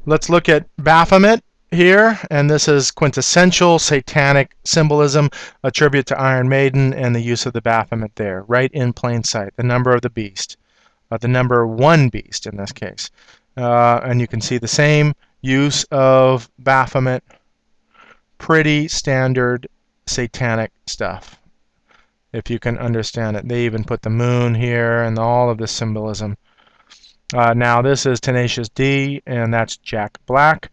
Let's look at Baphomet here, and this is quintessential satanic symbolism, a tribute to Iron Maiden, and the use of the Baphomet there, right in plain sight, the number of the beast, the number one beast in this case. And you can see the same use of Baphomet, pretty standard satanic stuff, if you can understand it. They even put the moon here and all of this symbolism. Now this is Tenacious D, and that's Jack Black.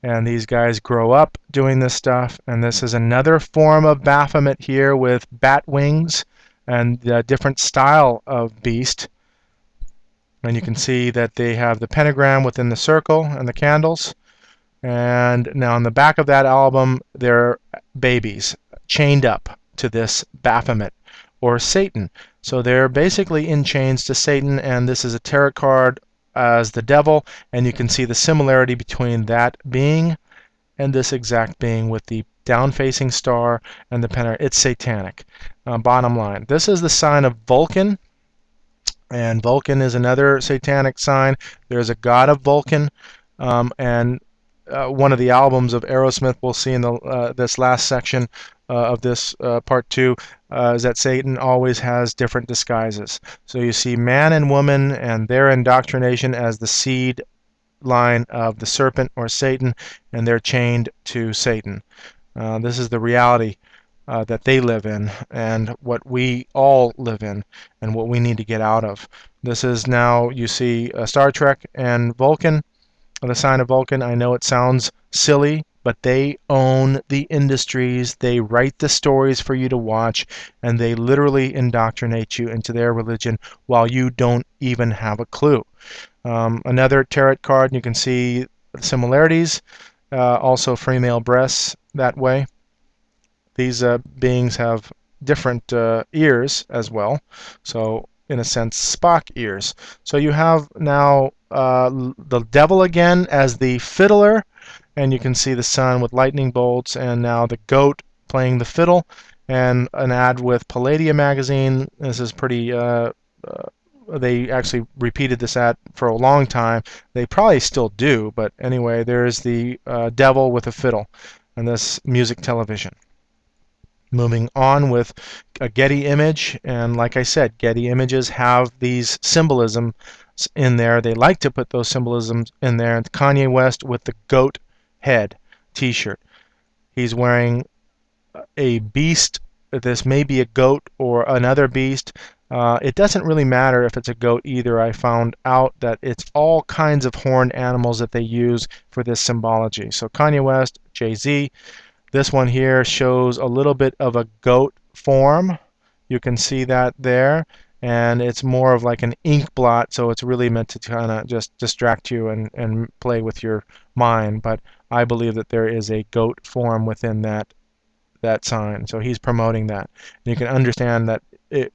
And these guys grow up doing this stuff. And this is another form of Baphomet here with bat wings and a different style of beast. And you can see that they have the pentagram within the circle and the candles. And now on the back of that album, they're babies chained up to this Baphomet or Satan. So they're basically in chains to Satan, and this is a tarot card as the devil, and you can see the similarity between that being and this exact being with the down-facing star and the pentagram. It's satanic. Bottom line, this is the sign of Vulcan, and Vulcan is another satanic sign. There's a god of Vulcan, and one of the albums of Aerosmith we'll see in the this last section of this part 2 is that Satan always has different disguises. So you see man and woman and their indoctrination as the seed line of the serpent or Satan, and they're chained to Satan. This is the reality that they live in and what we all live in and what we need to get out of. This is now, you see Star Trek and Vulcan, the sign of Vulcan. I know it sounds silly, but they own the industries. They write the stories for you to watch, and they literally indoctrinate you into their religion while you don't even have a clue. Another tarot card, you can see similarities. Also female breasts that way. These beings have different ears as well. So in a sense, Spock ears. So you have now the devil again as the fiddler, and you can see the sun with lightning bolts, and now the goat playing the fiddle, and an ad with Palladium magazine. This is pretty they actually repeated this ad for a long time. They probably still do, but anyway, there's the devil with a fiddle, and this music television. Moving on with a Getty image, and like I said, Getty images have these symbolisms in there. They like to put those symbolisms in there. And Kanye West with the goat head t-shirt. He's wearing a beast. This may be a goat or another beast. It doesn't really matter if it's a goat either. I found out that it's all kinds of horned animals that they use for this symbology. So Kanye West, Jay-Z. This one here shows a little bit of a goat form. You can see that there. And it's more of like an ink blot, so it's really meant to kind of just distract you and play with your mind. But I believe that there is a goat form within that sign. So he's promoting that. And you can understand that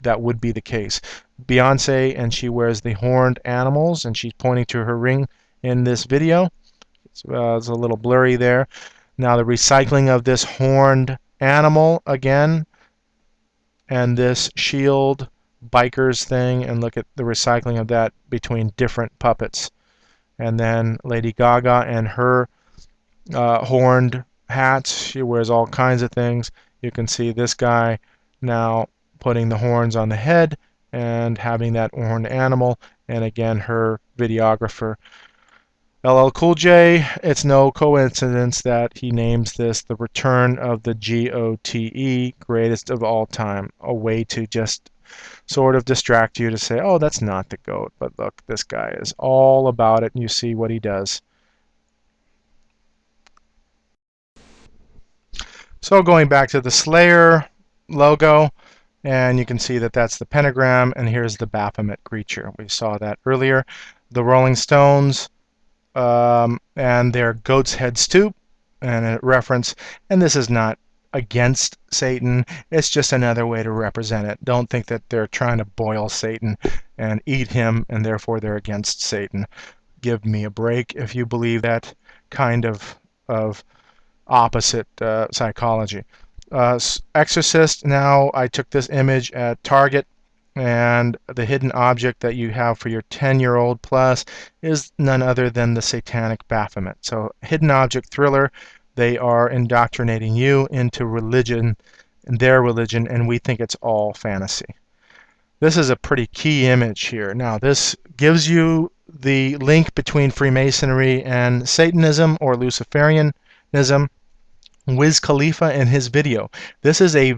that would be the case. Beyonce, and she wears the horned animals, and she's pointing to her ring in this video. It's a little blurry there. Now the recycling of this horned animal again, and this shield bikers thing, and look at the recycling of that between different puppets. And then Lady Gaga and her horned hats. She wears all kinds of things. You can see this guy now putting the horns on the head and having that horned animal, and again her videographer. LL Cool J, it's no coincidence that he names this the return of the GOTE, greatest of all time, a way to just sort of distract you to say, oh, that's not the GOAT, but look, this guy is all about it, and you see what he does. So going back to the Slayer logo, and you can see that that's the pentagram, and here's the Baphomet creature. We saw that earlier. The Rolling Stones, and their goat's head stoop, and a reference, and this is not against Satan, it's just another way to represent it. Don't think that they're trying to boil Satan and eat him, and therefore they're against Satan. Give me a break if you believe that kind of opposite psychology. Exorcist, now I took this image at Target, And the hidden object that you have for your 10-year-old plus is none other than the Satanic Baphomet. So hidden object thriller, they are indoctrinating you into religion, their religion, and we think it's all fantasy. This is a pretty key image here. Now this gives you the link between Freemasonry and Satanism or Luciferianism. Wiz Khalifa in his video. This is a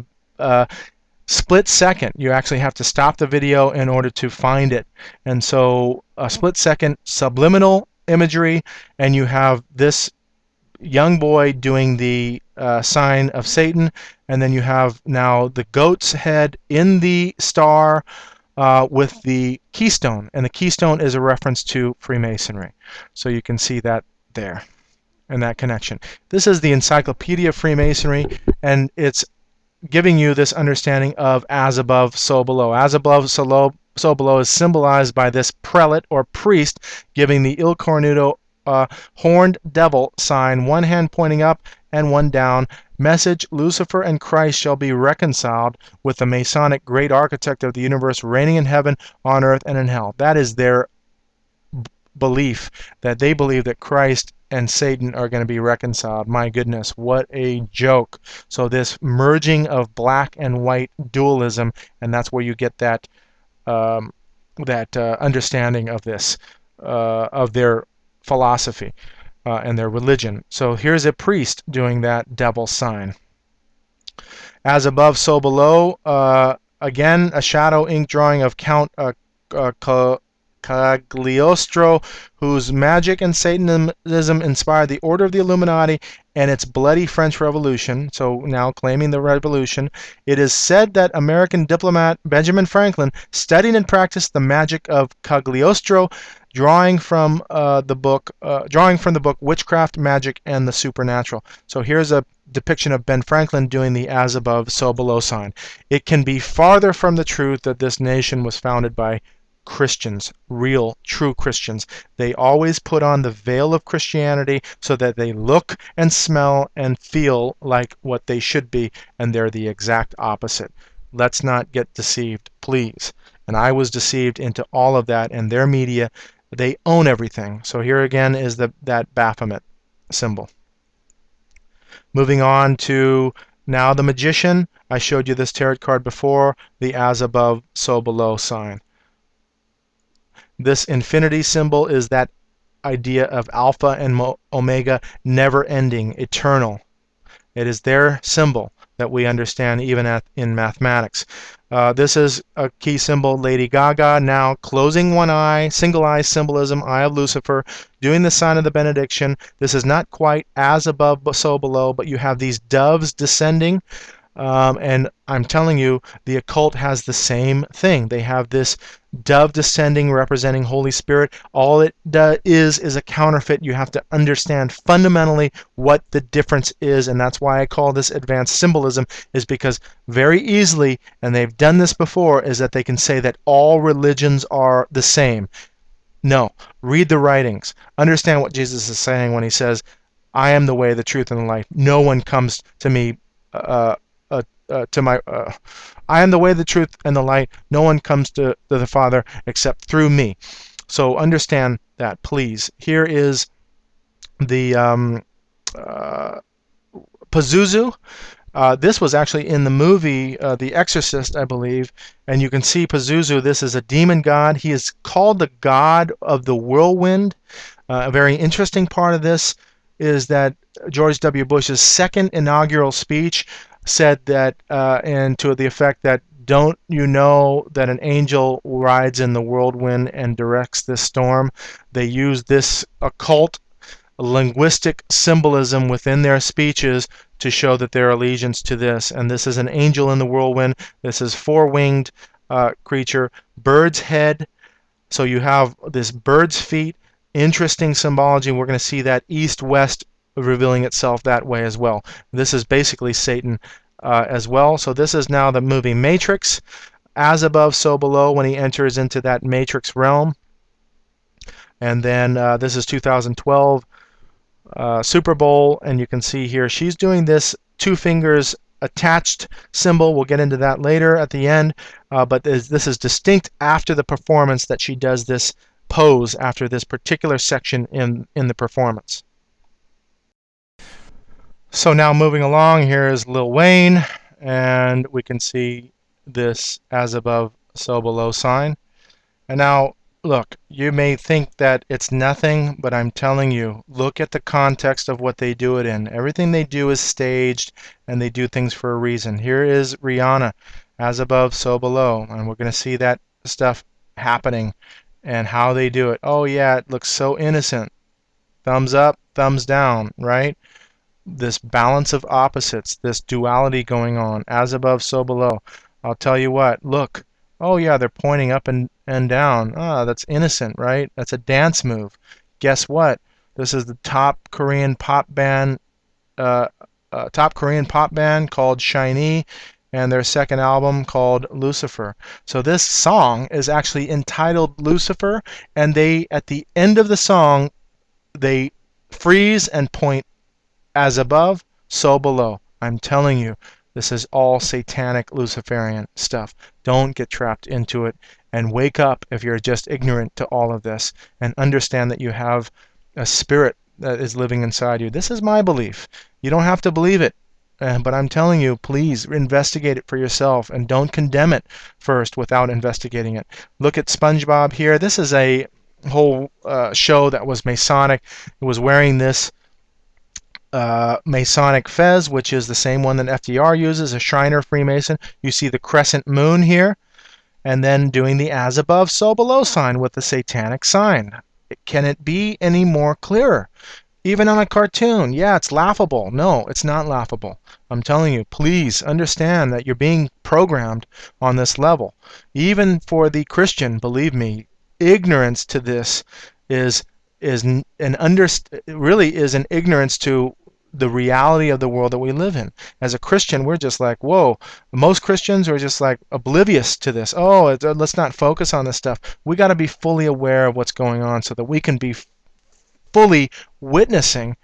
split second. You actually have to stop the video in order to find it. And so a split second subliminal imagery, and you have this young boy doing the sign of Satan, and then you have now the goat's head in the star with the keystone, and the keystone is a reference to Freemasonry. So you can see that there and that connection. This is the Encyclopedia of Freemasonry, and it's giving you this understanding of as above, so below. As above, so below is symbolized by this prelate or priest giving the Il Cornuto horned devil sign, one hand pointing up and one down. Message: Lucifer and Christ shall be reconciled with the Masonic great architect of the universe, reigning in heaven, on earth, and in hell. That is their belief, that they believe that Christ and Satan are going to be reconciled. My goodness, what a joke. So this merging of black and white dualism, and that's where you get that understanding of this, of their philosophy and their religion. So here's a priest doing that devil sign. As above, so below. Again, a shadow ink drawing of Count Cagliostro, whose magic and Satanism inspired the Order of the Illuminati and its bloody French Revolution. So now claiming the revolution. It is said that American diplomat Benjamin Franklin studied and practiced the magic of Cagliostro, drawing from the book Witchcraft, Magic, and the Supernatural. So here's a depiction of Ben Franklin doing the as above, so below sign. It can be farther from the truth that this nation was founded by Christians, real, true Christians. They always put on the veil of Christianity so that they look and smell and feel like what they should be, and they're the exact opposite. Let's not get deceived, please. And I was deceived into all of that, and their media, they own everything. So here again is that Baphomet symbol. Moving on to now the magician. I showed you this tarot card before, the as above, so below sign. This infinity symbol is that idea of alpha and omega, never ending, eternal. It is their symbol that we understand even in mathematics. This is a key symbol, Lady Gaga, now closing one eye, single eye symbolism, eye of Lucifer, doing the sign of the benediction. This is not quite as above, so below, but you have these doves descending. And I'm telling you, the occult has the same thing. They have this dove descending representing Holy Spirit. All it is a counterfeit. You have to understand fundamentally what the difference is, and that's why I call this advanced symbolism, is because very easily, and they've done this before, is that they can say that all religions are the same. No. Read the writings. Understand what Jesus is saying when he says, I am the way, the truth, and the life. No one comes to me I am the way, the truth, and the light. No one comes to the Father except through me. So understand that, please. Here is the Pazuzu. This was actually in the movie The Exorcist, I believe, and you can see Pazuzu. This is a demon god. He is called the god of the whirlwind. A very interesting part of this is that George W. Bush's second inaugural speech said that, and to the effect that, don't you know that an angel rides in the whirlwind and directs this storm? They use this occult linguistic symbolism within their speeches to show that their allegiance to this. And this is an angel in the whirlwind. This is four-winged creature, bird's head. So you have this bird's feet. Interesting symbology. We're going to see that east-west revealing itself that way as well. This is basically Satan as well. So this is now the movie Matrix. As above, so below, when he enters into that Matrix realm. And then this is 2012 Super Bowl, and you can see here she's doing this two fingers attached symbol. We'll get into that later at the end, but this is distinct after the performance that she does this pose after this particular section in the performance. So now moving along, here is Lil Wayne, and we can see this as above, so below sign. And now, look, you may think that it's nothing, but I'm telling you, look at the context of what they do it in. Everything they do is staged, and they do things for a reason. Here is Rihanna, as above, so below, and we're going to see that stuff happening and how they do it. Oh yeah, it looks so innocent. Thumbs up, thumbs down, right? This balance of opposites, this duality going on, as above, so below. I'll tell you what, look. Oh yeah, they're pointing up and down. Ah, that's innocent, right? That's a dance move. Guess what? This is the top Korean pop band called SHINee, and their second album called Lucifer. So this song is actually entitled Lucifer, and they, at the end of the song, they freeze and point as above, so below. I'm telling you, this is all satanic Luciferian stuff. Don't get trapped into it, and wake up if you're just ignorant to all of this, and understand that you have a spirit that is living inside you. This is my belief. You don't have to believe it, but I'm telling you, please investigate it for yourself, and don't condemn it first without investigating it. Look at SpongeBob here. This is a whole show that was Masonic. It was wearing this Masonic fez, which is the same one that FDR uses, a Shriner Freemason. You see the crescent moon here, and then doing the as above, so below sign with the satanic sign. Can it be any more clearer? Even on a cartoon, yeah, it's laughable. No, it's not laughable. I'm telling you, please understand that you're being programmed on this level. Even for the Christian, believe me, ignorance to this is really is an ignorance to the reality of the world that we live in. As a Christian, we're just like, whoa. Most Christians are just like oblivious to this. Oh, let's not focus on this stuff. We got to be fully aware of what's going on so that we can be fully witnessing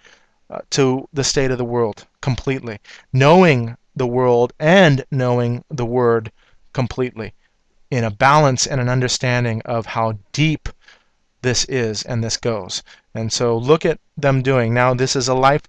to the state of the world completely, knowing the world and knowing the Word completely, in a balance and an understanding of how deep this is and this goes. And so look at them doing. Now this is a life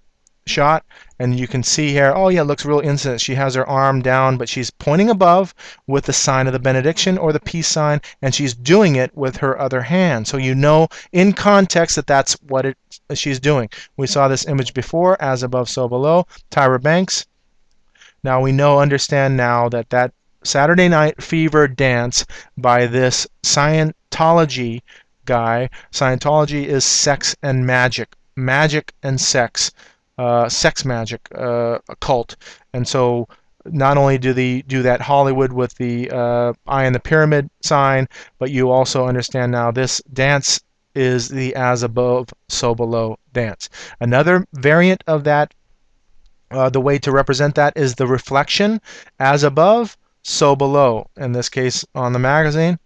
shot, and you can see here, oh yeah, it looks real innocent. She has her arm down, but she's pointing above with the sign of the benediction or the peace sign, and she's doing it with her other hand. So you know in context that that's what she's doing. We saw this image before, as above, so below. Tyra Banks. Now we understand now that that Saturday Night Fever dance by this Scientology guy. Scientology is sex and magic, magic and sex, sex magic, occult. And so not only do they do that Hollywood with the eye in the pyramid sign, but you also understand now this dance is the as above, so below dance. Another variant of that, the way to represent that is the reflection, as above, so below, in this case on the magazine.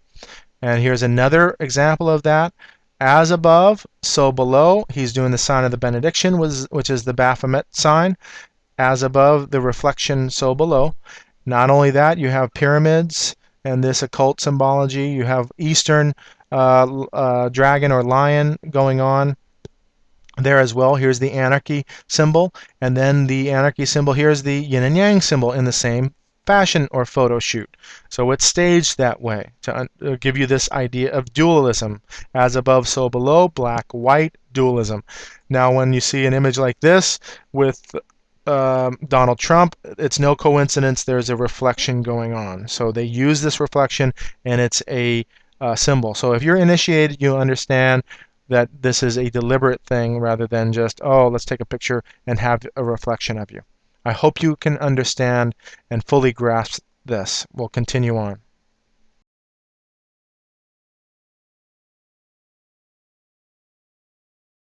And here's another example of that. As above, so below. He's doing the sign of the benediction, which is the Baphomet sign. As above, the reflection, so below. Not only that, you have pyramids and this occult symbology. You have Eastern dragon or lion going on there as well. Here's the anarchy symbol, and then the anarchy symbol here is the yin and yang symbol in the same fashion or photo shoot. So it's staged that way to give you this idea of dualism. As above, so below, black, white, dualism. Now when you see an image like this with Donald Trump, it's no coincidence there's a reflection going on. So they use this reflection, and it's a symbol. So if you're initiated, you understand that this is a deliberate thing rather than just, oh, let's take a picture and have a reflection of you. I hope you can understand and fully grasp this. We'll continue on.